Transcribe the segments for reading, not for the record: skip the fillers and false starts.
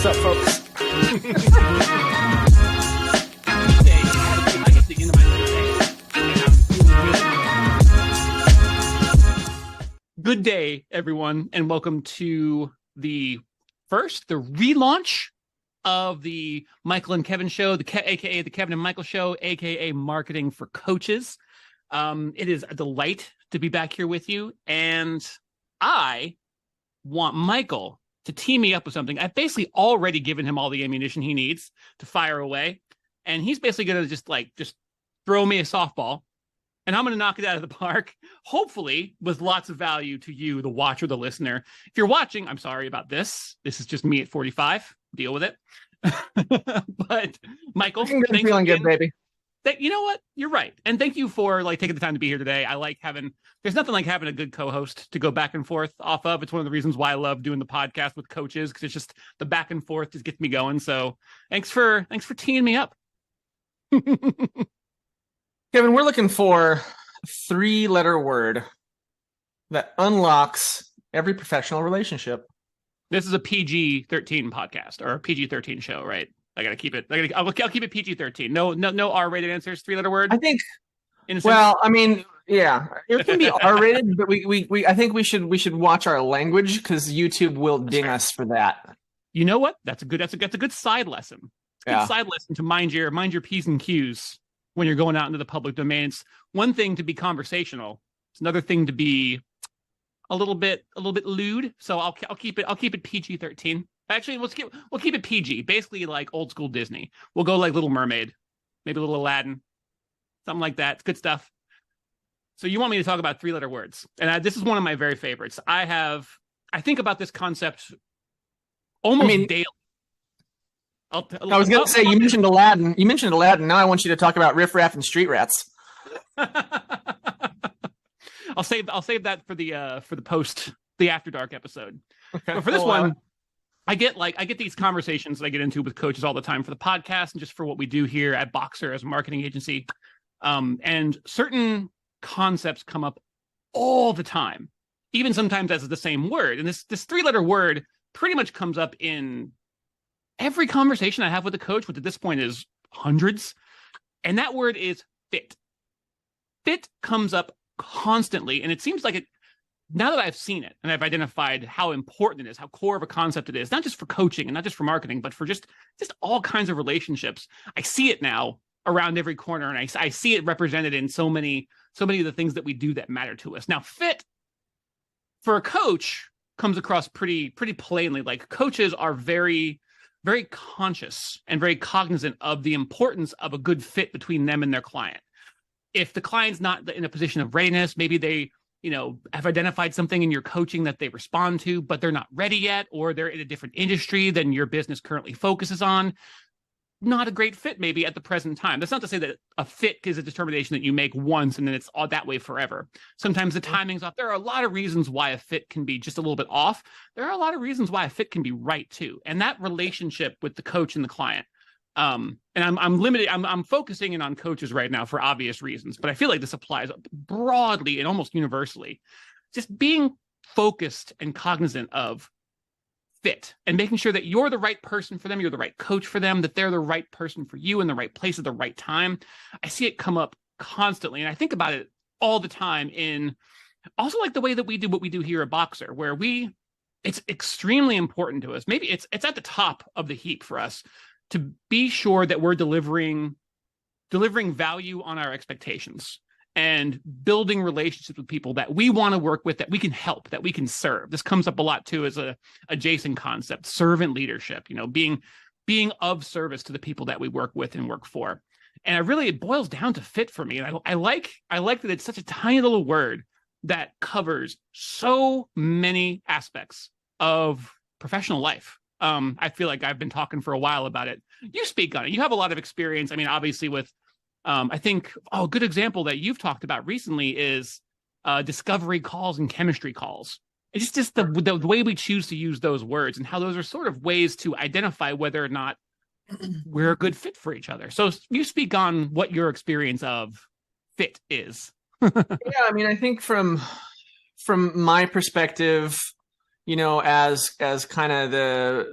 What's up, folks? Good day, everyone, and welcome to the relaunch of the Michael and Kevin Show, a.k.a. the Kevin and Michael Show, a.k.a. Marketing for Coaches. It is a delight to be back here with you, and I want Michael to team me up with something. I've basically already given him all the ammunition he needs to fire away, and he's basically going to just throw me a softball, and I'm going to knock it out of the park, hopefully with lots of value to you, the watcher, the listener. If you're watching, I'm sorry about this. This is just me at 45. Deal with it. But Michael, I'm feeling good, baby. You know what? You're right. And thank you for taking the time to be here today. There's nothing like having a good co-host to go back and forth off of. It's one of the reasons why I love doing the podcast with coaches, because it's just the back and forth just gets me going. So thanks for teeing me up. Kevin, we're looking for a 3-letter word that unlocks every professional relationship. This is a PG-13 podcast or a PG-13 show, right? I gotta keep it. I'll keep it PG-13. No R-rated answers. 3-letter word. I think. Well, I mean, yeah, it can be R-rated, but I think we should watch our language, because YouTube will ding us for that. You know what? That's a good side lesson. It's a good side lesson to mind your P's and Q's when you're going out into the public domain. It's one thing to be conversational. It's another thing to be a little bit lewd. So I'll keep it PG-13. Actually, we'll keep it PG. Basically, like old school Disney. We'll go like Little Mermaid, maybe a little Aladdin, something like that. It's good stuff. So you want me to talk about 3-letter words, and this is one of my very favorites. I think about this concept almost daily. I was going to say, you mentioned Aladdin. Now I want you to talk about riffraff and street rats. I'll save that for the After Dark episode. Okay. But for this one, I get these conversations that I get into with coaches all the time for the podcast and just for what we do here at Boxer as a marketing agency. And certain concepts come up all the time, even sometimes as the same word. And this 3-letter word pretty much comes up in every conversation I have with a coach, which at this point is hundreds. And that word is fit. Fit comes up constantly. And it seems like it, now that I've seen it and I've identified how important it is, how core of a concept it is, not just for coaching and not just for marketing, but for just all kinds of relationships. I see it now around every corner, and I see it represented in so many of the things that we do that matter to us. Now, fit for a coach comes across pretty plainly. Like, coaches are very, very conscious and very cognizant of the importance of a good fit between them and their client. If the client's not in a position of readiness, maybe they have identified something in your coaching that they respond to, but they're not ready yet, or they're in a different industry than your business currently focuses on. Not a great fit maybe at the present time. That's not to say that a fit is a determination that you make once and then it's all that way forever. Sometimes the timing's off. There are a lot of reasons why a fit can be just a little bit off. There are a lot of reasons why a fit can be right too. And that relationship with the coach and the client, and I'm focusing in on coaches right now for obvious reasons, but I feel like this applies broadly and almost universally. Just being focused and cognizant of fit and making sure that you're the right person for them, you're the right coach for them, that they're the right person for you in the right place at the right time. I see it come up constantly, and I think about it all the time in also like the way that we do what we do here at Boxer, where it's extremely important to us. Maybe it's at the top of the heap for us to be sure that we're delivering value on our expectations and building relationships with people that we want to work with, that we can help, that we can serve. This comes up a lot too as a adjacent concept, servant leadership, being of service to the people that we work with and work for. And it boils down to fit for me. And I like that it's such a tiny little word that covers so many aspects of professional life. I feel like I've been talking for a while about it. You speak on it. You have a lot of experience. I mean, obviously with, I think, a good example that you've talked about recently is discovery calls and chemistry calls. It's just the way we choose to use those words and how those are sort of ways to identify whether or not we're a good fit for each other. So you speak on what your experience of fit is. Yeah, I mean, I think from my perspective, you know, as kind of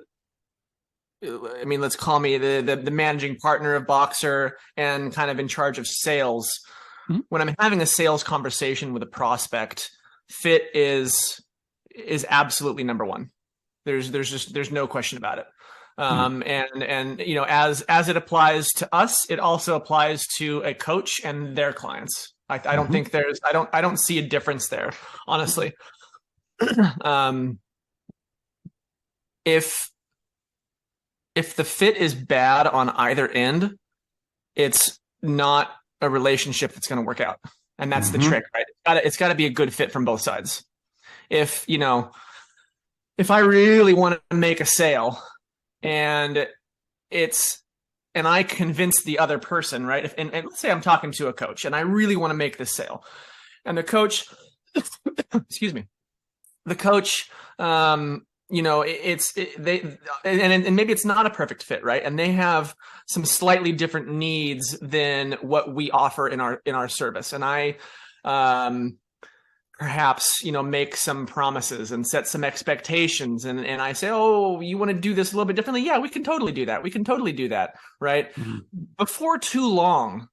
I mean, let's call me the managing partner of Boxer and kind of in charge of sales. Mm-hmm. When I'm having a sales conversation with a prospect, fit is absolutely number one. There's no question about it. And you know, as it applies to us, it also applies to a coach and their clients. I don't think I don't see a difference there, honestly. If the fit is bad on either end, it's not a relationship that's going to work out. And that's the trick, right? It's got to be a good fit from both sides. If I really want to make a sale and I convince the other person, right? And let's say I'm talking to a coach and I really want to make this sale, and the coach, excuse me, the coach, and maybe it's not a perfect fit, right? And they have some slightly different needs than what we offer in our service. And I, perhaps, make some promises and set some expectations. And I say, oh, you want to do this a little bit differently? Yeah, we can totally do that. We can totally do that. Right. Mm-hmm. Before too long,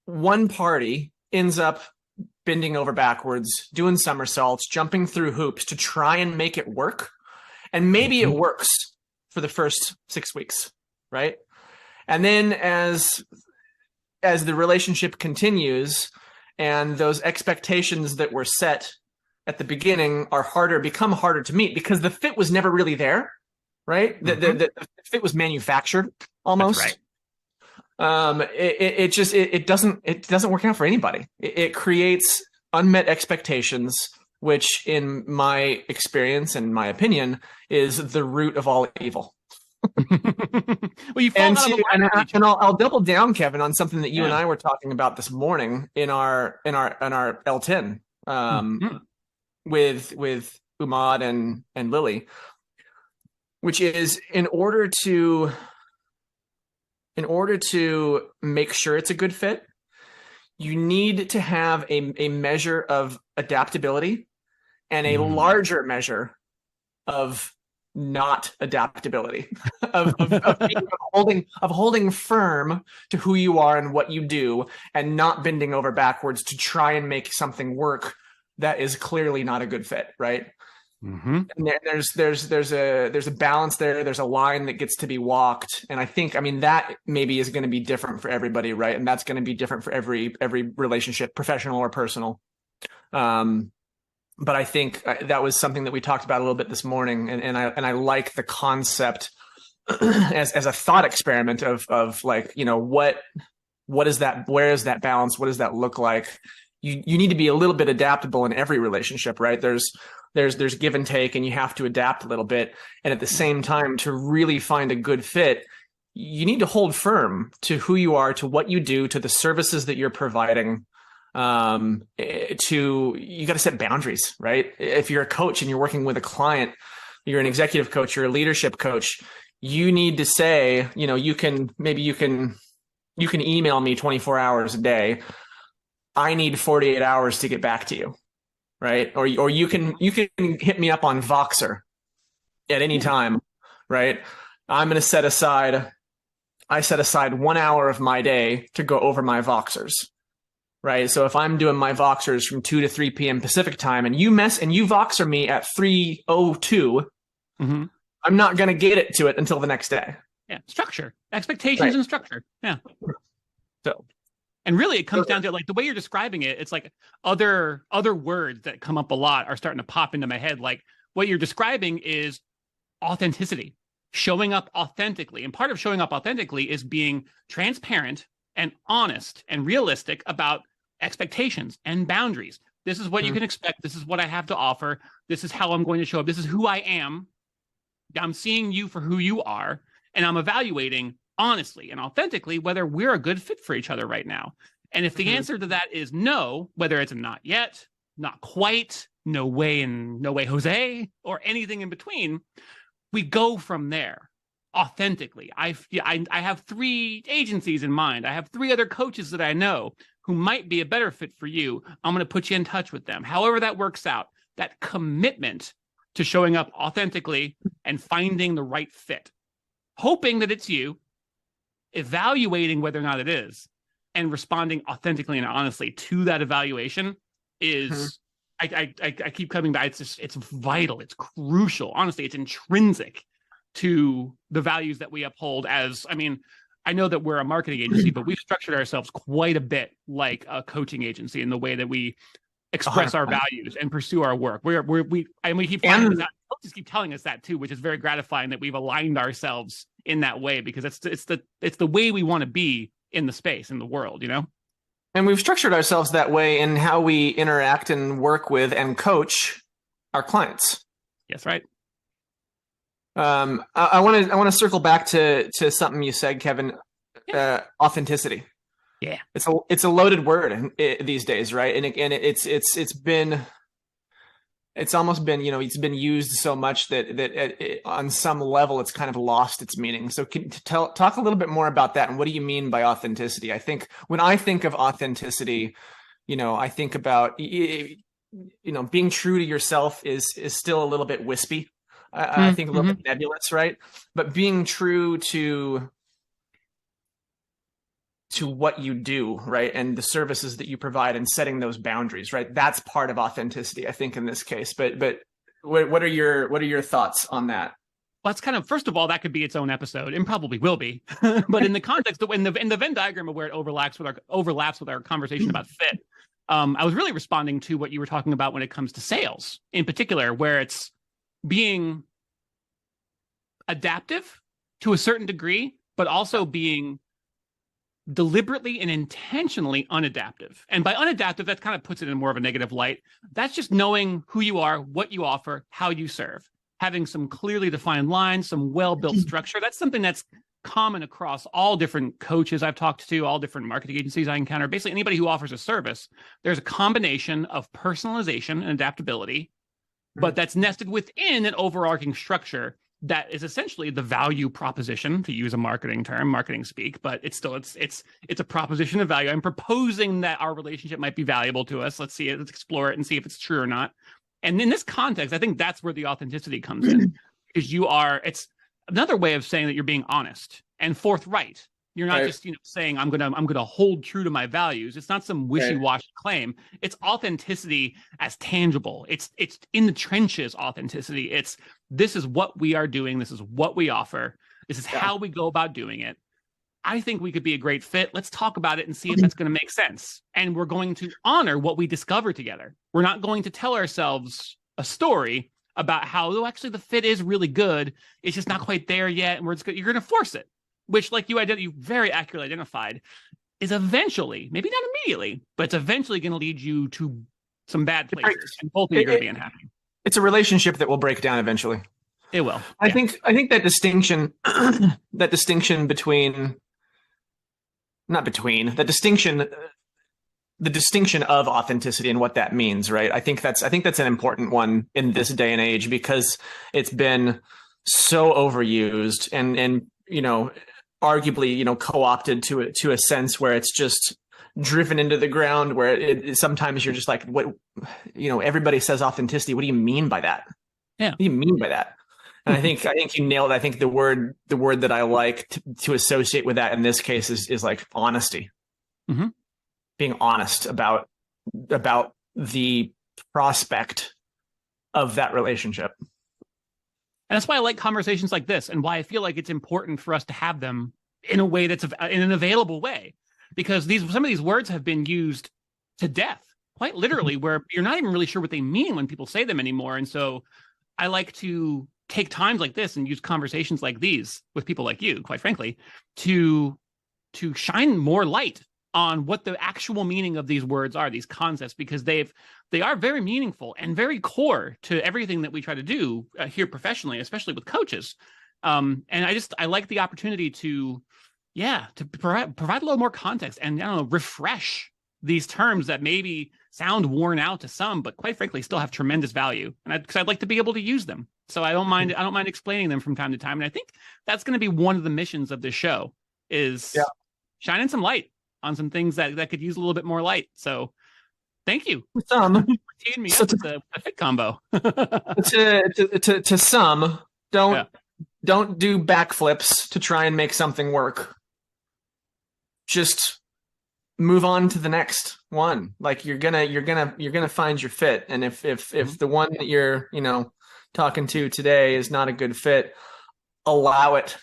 one party ends up bending over backwards, doing somersaults, jumping through hoops to try and make it work. And maybe it works for the first 6 weeks. Right. And then as the relationship continues, and those expectations that were set at the beginning become harder to meet because the fit was never really there, right? The fit was manufactured almost. That's right. It doesn't work out for anybody. It creates unmet expectations, which in my experience and my opinion is the root of all evil. Well, you and I'll double down, Kevin, on something that you and I were talking about this morning in our L10 with Umad and Lily, which is in order to make sure it's a good fit, you need to have a measure of adaptability and a larger measure of not adaptability, of holding firm to who you are and what you do, and not bending over backwards to try and make something work that is clearly not a good fit, right? And there's a balance there. There's a line that gets to be walked, and I mean that maybe is going to be different for everybody, right? And that's going to be different for every relationship, professional or personal. But I think that was something that we talked about a little bit this morning, and I like the concept as a thought experiment of like, what is that? Where is that balance? What does that look like? You need to be a little bit adaptable in every relationship, right? There's give and take, and you have to adapt a little bit. And at the same time, to really find a good fit, you need to hold firm to who you are, to what you do, to the services that you're providing. You got to set boundaries, right? If you're a coach and you're working with a client, you're an executive coach, you're a leadership coach, you need to say, you can email me 24 hours a day. I need 48 hours to get back to you. Right. Or you can hit me up on Voxer at any time. Right. I'm going to set aside 1 hour of my day to go over my Voxers. Right. So if I'm doing my Voxers from 2 to 3 p.m. Pacific time and you Voxer me at 3:02, I'm not going to get it to it until the next day. Yeah. Structure, expectations, and structure. Yeah. So, and really it comes down to like the way you're describing it. It's like other words that come up a lot are starting to pop into my head. Like what you're describing is authenticity, showing up authentically. And part of showing up authentically is being transparent and honest and realistic about expectations and boundaries. This is what you can expect. This is what I have to offer. This is how I'm going to show up. This is who I am. I'm seeing you for who you are, and I'm evaluating honestly and authentically whether we're a good fit for each other right now. And if the answer to that is no, whether it's a not yet, not quite, no way and no way Jose, or anything in between, we go from there. Authentically. I have 3 agencies in mind. I have 3 other coaches that I know who might be a better fit for you. I'm going to put you in touch with them. However that works out, that commitment to showing up authentically and finding the right fit, hoping that it's you, evaluating whether or not it is, and responding authentically and honestly to that evaluation is, I keep coming back. It's vital. It's crucial. Honestly, it's intrinsic to the values that we uphold as, I mean, I know that we're a marketing agency, but we've structured ourselves quite a bit like a coaching agency in the way that we express 100%. Our values and pursue our work. We keep finding that. Coaches keep telling us that too, which is very gratifying that we've aligned ourselves in that way, because it's the way we want to be in the space, in the world, you know? And we've structured ourselves that way in how we interact and work with and coach our clients. Yes, right. I want to circle back to something you said, Kevin. Authenticity. Yeah, it's a loaded word these days, right? And it's almost been, you know, it's been used so much that on some level it's kind of lost its meaning. So talk a little bit more about that, and what do you mean by authenticity? I think when I think of authenticity, you know, I think about, you know, being true to yourself is still a little bit wispy. I think a little bit nebulous, right? But being true to what you do, right? And the services that you provide and setting those boundaries, right? That's part of authenticity, I think, in this case. But what are your thoughts on that? Well, that's kind of, first of all, that could be its own episode, and probably will be. But in the context of in the Venn diagram of where it overlaps with our conversation about fit, I was really responding to what you were talking about when it comes to sales, in particular, where it's being adaptive to a certain degree, but also being deliberately and intentionally unadaptive. And by unadaptive, that kind of puts it in more of a negative light. That's just knowing who you are, what you offer, how you serve, having some clearly defined lines, some well-built structure. That's something that's common across all different coaches I've talked to, all different marketing agencies I encounter. Basically, anybody who offers a service, there's a combination of personalization and adaptability, but that's nested within an overarching structure that is essentially the value proposition, to use a marketing term, marketing speak, but it's still, it's a proposition of value. I'm proposing that our relationship might be valuable to us. Let's see it, let's explore it and see if it's true or not. And in this context, I think that's where the authenticity comes in, because it's another way of saying that you're being honest and forthright. You're not just, you know, saying I'm gonna hold true to my values. It's not some wishy-washy claim. It's authenticity as tangible. It's in the trenches authenticity. It's, this is what we are doing. This is what we offer. This is how we go about doing it. I think we could be a great fit. Let's talk about it and see if that's going to make sense. And we're going to honor what we discover together. We're not going to tell ourselves a story about how, oh, actually the fit is really good. It's just not quite there yet. And you're going to force it. Which, like you very accurately identified, is eventually, maybe not immediately, but it's eventually going to lead you to some bad places, and both of you are going to be unhappy. It's a relationship that will break down eventually. It will. I think that distinction, between, the distinction of authenticity and what that means, right? I think that's an important one in this day and age, because it's been so overused and you know, arguably, you know, co-opted to a sense where it's just driven into the ground, where sometimes you're just like, what, you know, everybody says authenticity. What do you mean by that? Yeah. What do you mean by that? And I think you nailed it. I think the word that I like to associate with that in this case is like honesty. Mm-hmm. Being honest about the prospect of that relationship. And that's why I like conversations like this, and why I feel like it's important for us to have them in a way that's in an available way, because some of these words have been used to death, quite literally, where you're not even really sure what they mean when people say them anymore. And so I like to take times like this and use conversations like these with people like you, quite frankly, to shine more light on what the actual meaning of these words are, these concepts, because they are very meaningful and very core to everything that we try to do here professionally, especially with coaches. And I like the opportunity to provide a little more context and, I don't know, refresh these terms that maybe sound worn out to some, but quite frankly still have tremendous value. And because I'd like to be able to use them, so I don't mind explaining them from time to time. And I think that's going to be one of the missions of this show, is shining some light on some things that could use a little bit more light. So thank you. teeing me So up with a fit combo. to some, don't do backflips to try and make something work. Just move on to the next one. Like you're gonna find your fit. And if the one that you're, talking to today is not a good fit, allow it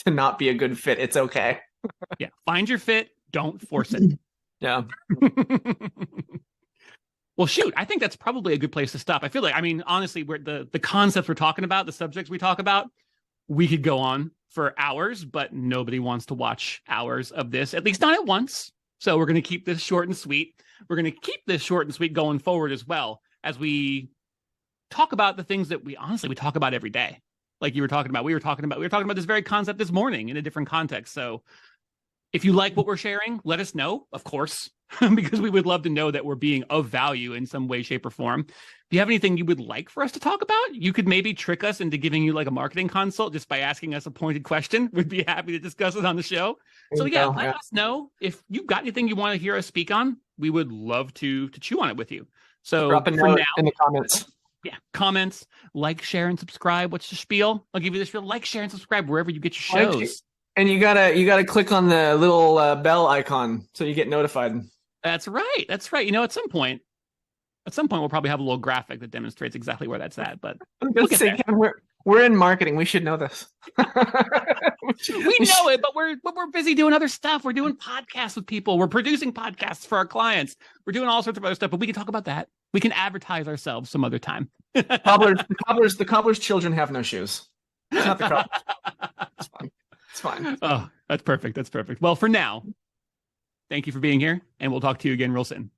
to not be a good fit. It's okay. Yeah. Find your fit. Don't force it. Yeah. Well, shoot, I think that's probably a good place to stop. I feel like, honestly, the concepts we're talking about, the subjects we talk about, we could go on for hours, but nobody wants to watch hours of this, at least not at once. So we're going to keep this short and sweet. We're going to keep this short and sweet going forward as well, as we talk about the things that we talk about every day. Like you were talking about, we were talking about this very concept this morning in a different context. So if you like what we're sharing, let us know, of course, because we would love to know that we're being of value in some way, shape, or form. If you have anything you would like for us to talk about, you could maybe trick us into giving you like a marketing consult just by asking us a pointed question. We'd be happy to discuss it on the show. So yeah, let us know if you've got anything you want to hear us speak on. We would love to chew on it with you. So drop a note in the comments. Yeah, comments, like, share, and subscribe. What's the spiel? I'll give you the spiel. Like, share, and subscribe wherever you get your shows. And you gotta click on the little bell icon so you get notified. That's right. At some point, we'll probably have a little graphic that demonstrates exactly where that's at. But Kevin, we're in marketing. We should know this. we know it, but we're busy doing other stuff. We're doing podcasts with people. We're producing podcasts for our clients. We're doing all sorts of other stuff. But we can talk about that. We can advertise ourselves some other time. The cobbler's children have no shoes. It's not the cobbler. It's fine. It's fine. Oh, that's perfect. Well, for now, thank you for being here, and we'll talk to you again real soon.